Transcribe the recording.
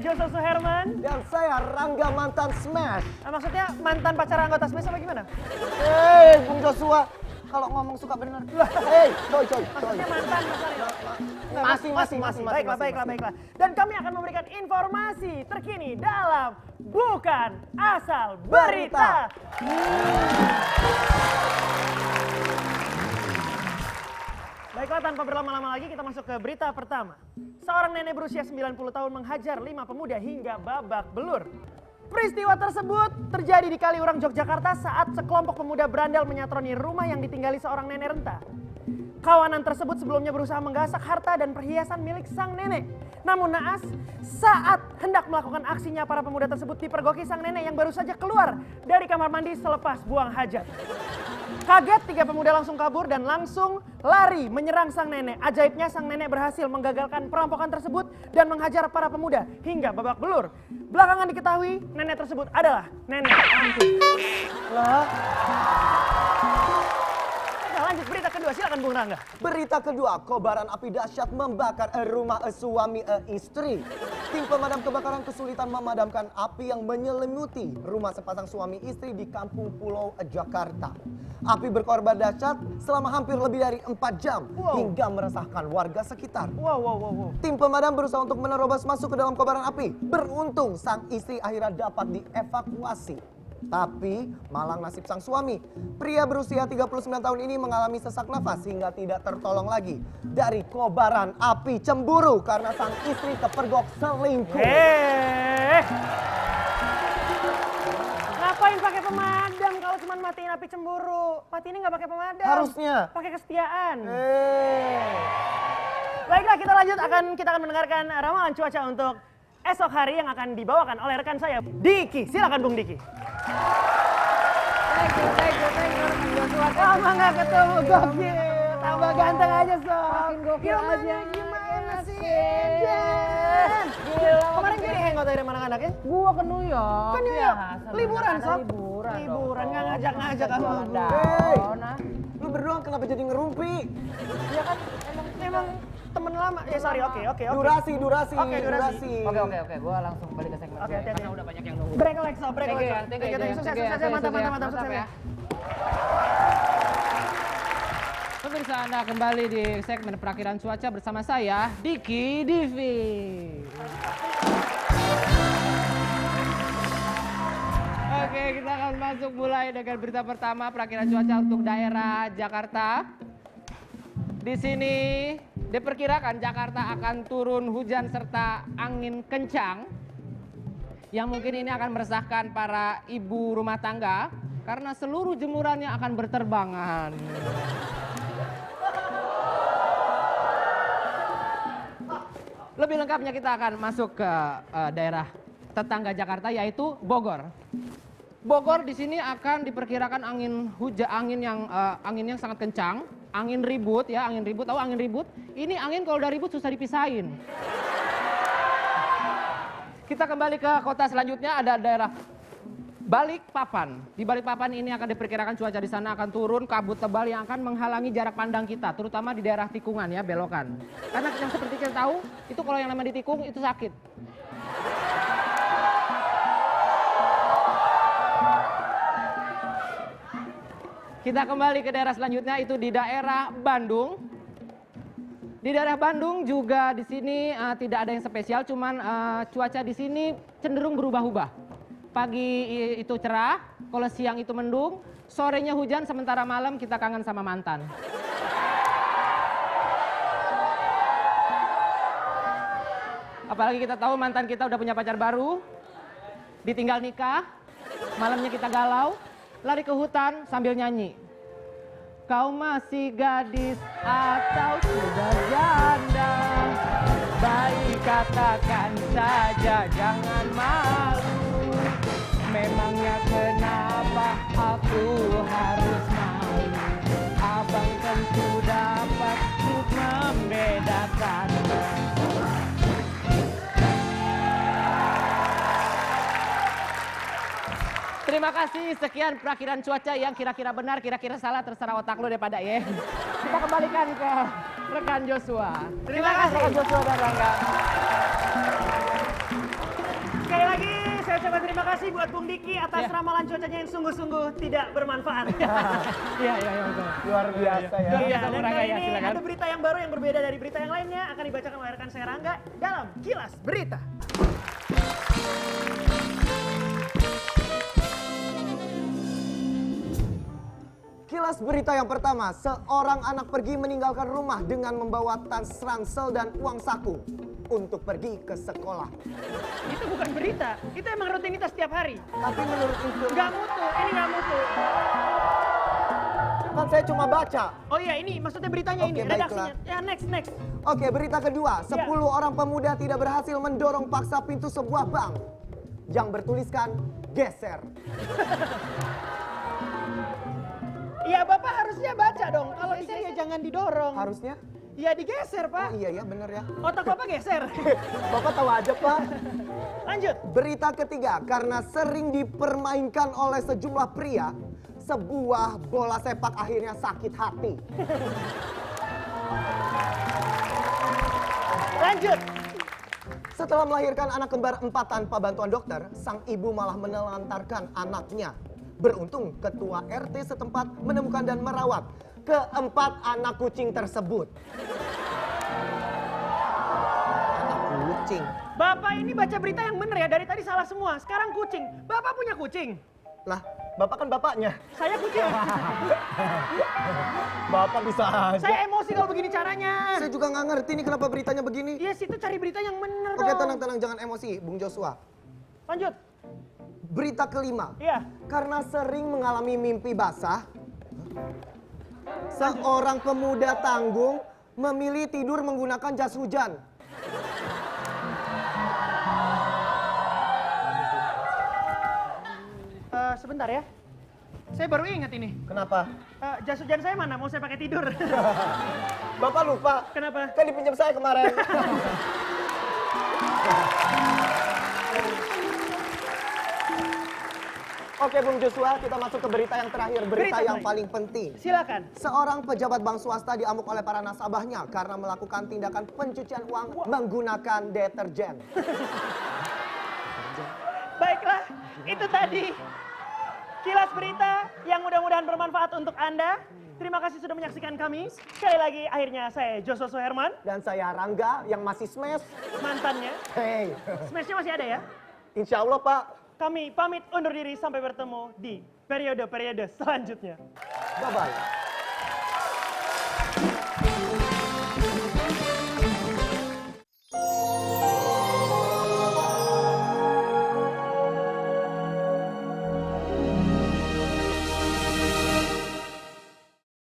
Joshua Suherman. Dan saya Rangga mantan Smash. Maksudnya mantan pacar anggota Smash apa gimana? Bung Joshua. Kalau ngomong suka bener. Coy. Maksudnya mantan pacarnya. Masih. Baiklah. Dan kami akan memberikan informasi terkini dalam Bukan Asal Berita. Baiklah, tanpa berlama-lama lagi kita masuk ke berita pertama. Seorang nenek berusia 90 tahun menghajar 5 pemuda hingga babak belur. Peristiwa tersebut terjadi di Kaliurang, Yogyakarta saat sekelompok pemuda berandal menyatroni rumah yang ditinggali seorang nenek renta. Kawanan tersebut sebelumnya berusaha menggasak harta dan perhiasan milik sang nenek. Namun naas, saat hendak melakukan aksinya, para pemuda tersebut dipergoki sang nenek yang baru saja keluar dari kamar mandi selepas buang hajat. Kaget, 3 pemuda langsung kabur dan langsung lari menyerang sang nenek. Ajaibnya sang nenek berhasil menggagalkan perampokan tersebut dan menghajar para pemuda hingga babak belur. Belakangan diketahui nenek tersebut adalah nenek angkuh. Nah, lanjut berita kedua, silakan Bung Rangga. Berita kedua, kobaran api dahsyat membakar rumah suami istri. Tim pemadam kebakaran kesulitan memadamkan api yang menyelimuti rumah sepasang suami istri di Kampung Pulau, Jakarta. Api berkorban dahsyat selama hampir lebih dari 4 jam hingga meresahkan warga sekitar. Tim pemadam berusaha untuk menerobos masuk ke dalam kobaran api. Beruntung sang istri akhirnya dapat dievakuasi. Tapi malang nasib sang suami. Pria berusia 39 tahun ini mengalami sesak nafas hingga tidak tertolong lagi dari kobaran api cemburu karena sang istri kepergok selingkuh. Ngapain pakai pemadam kalau cuma matiin api cemburu? Mati ini nggak pakai pemadam. Harusnya. Pakai kesetiaan. Baiklah, kita akan mendengarkan ramalan cuaca untuk esok hari yang akan dibawakan oleh rekan saya, Diki. Silakan Bung Diki. Thank you, Lama nggak ketemu, gokil. Tambah ganteng aja, Sob. Makin gokil aja. Gimana sih, Den? Gila. Kemarin jadi hangout dari mana anaknya? Gua ke New York. Ke New York? Biasa, Liburan, ada Sob? Liburan Nggak ngajak-ngajak kamu. Lu berdua kenapa jadi ngerumpi? Ya kan, emang temen lama. Ya sorry, oke. Durasi. Oke, durasi. Oke, gua langsung balik ke segmen. Oke, hati-hati. Karena udah banyak yang nunggu. Break Alex, Sob. Thank you, Sukses. Mantap, sukses ya. Pemirsa, Anda kembali di segmen perakhiran cuaca bersama saya, Diki Divi. Oke, kita akan masuk mulai dengan berita pertama perakhiran cuaca untuk daerah Jakarta. Di sini diperkirakan Jakarta akan turun hujan serta angin kencang yang mungkin ini akan meresahkan para ibu rumah tangga karena seluruh jemurannya akan berterbangan. Lebih lengkapnya kita akan masuk ke daerah tetangga Jakarta yaitu Bogor. Bogor di sini akan diperkirakan angin yang sangat kencang, angin ribut ya, angin ribut. Tahu angin ribut? Ini angin kalau udah ribut susah dipisahin. Kita kembali ke kota selanjutnya, ada daerah Balikpapan. Di Balikpapan ini akan diperkirakan cuaca di sana akan turun kabut tebal yang akan menghalangi jarak pandang kita, terutama di daerah tikungan ya, belokan. Karena yang seperti kita tahu, itu kalau yang namanya ditikung itu sakit. Kita kembali ke daerah selanjutnya, itu di daerah Bandung. Di daerah Bandung juga di sini tidak ada yang spesial, cuman cuaca di sini cenderung berubah-ubah. Pagi itu cerah, kalau siang itu mendung, sorenya hujan, sementara malam kita kangen sama mantan. Apalagi kita tahu mantan kita udah punya pacar baru, ditinggal nikah, malamnya kita galau, lari ke hutan sambil nyanyi. Kau masih gadis atau sudah janda? Baik katakan saja, jangan malu. Memangnya kenapa aku harus malu? Abang tentu dapat untuk membedakan. Terima kasih, sekian perakhiran cuaca yang kira-kira benar, kira-kira salah, terserah otak lu daripada ya. Kita kembalikan ke rekan Joshua. Terima kasih rekan Joshua dan Rangga. sekali lagi saya ucapkan terima kasih buat Bung Diki atas Ya. ramalan cuacanya yang sungguh-sungguh tidak bermanfaat. Iya, betul. Luar biasa ya. Luar Iya, biasa, dan Bung kali Rangga, ya, ini silakan. ada berita yang baru yang berbeda dari berita yang lainnya akan dibacakan oleh rekan saya Rangga dalam Kilas Berita. Kilas berita yang pertama, seorang anak pergi meninggalkan rumah dengan membawa tas ransel dan uang saku untuk pergi ke sekolah. Itu bukan berita, itu emang rutinitas tiap hari. Tapi menurut informasi, Nggak mutu, ini nggak mutu. kan saya cuma baca. Oh iya ini maksudnya beritanya Oke, ini, redaksinya. baiklah. Ya next. Oke, berita kedua, 10 orang pemuda tidak berhasil mendorong paksa pintu sebuah bank yang bertuliskan geser. Iya Bapak harusnya baca dong, kalau geser ya jangan didorong. Harusnya? Ya digeser Oh Pak, iya ya, bener ya. otak Bapak geser. Bapak tahu aja, Pak. Lanjut. Berita ketiga, karena sering dipermainkan oleh sejumlah pria, sebuah bola sepak akhirnya sakit hati. Lanjut. Setelah melahirkan anak kembar 4 tanpa bantuan dokter, sang ibu malah menelantarkan anaknya. Beruntung ketua RT setempat menemukan dan merawat keempat anak kucing tersebut. Anak kucing. Bapak ini baca berita yang bener ya, dari tadi salah semua. Sekarang kucing. Bapak punya kucing. Lah, Bapak kan bapaknya. Saya kucing. Bapak bisa aja. Saya emosi kalau begini caranya. Saya juga nggak ngerti nih kenapa beritanya begini. Yes, itu cari berita yang bener Oke, dong. tenang, jangan emosi, Bung Joshua. Lanjut. Berita kelima. Iya. Karena sering mengalami mimpi basah, seorang pemuda tanggung memilih tidur menggunakan jas hujan. Sebentar ya. Saya baru ingat ini. Kenapa? Jas hujan saya mana? Mau saya pakai tidur. Bapak lupa. Kenapa? Kan dipinjam saya kemarin. Oke Bung Joshua, kita masuk ke berita yang terakhir. Berita Berita yang terakhir. paling penting. Silakan. Seorang pejabat bank swasta diamuk oleh para nasabahnya karena melakukan tindakan pencucian uang menggunakan deterjen. Baiklah, itu tadi kilas berita yang mudah-mudahan bermanfaat untuk Anda. Terima kasih sudah menyaksikan kami. Sekali lagi akhirnya saya Joshua Suherman, Dan saya Rangga yang masih smash. mantannya. Hey, Smashnya masih ada ya? insya Allah Pak. Kami pamit undur diri sampai bertemu di periode-periode selanjutnya. Bye-bye.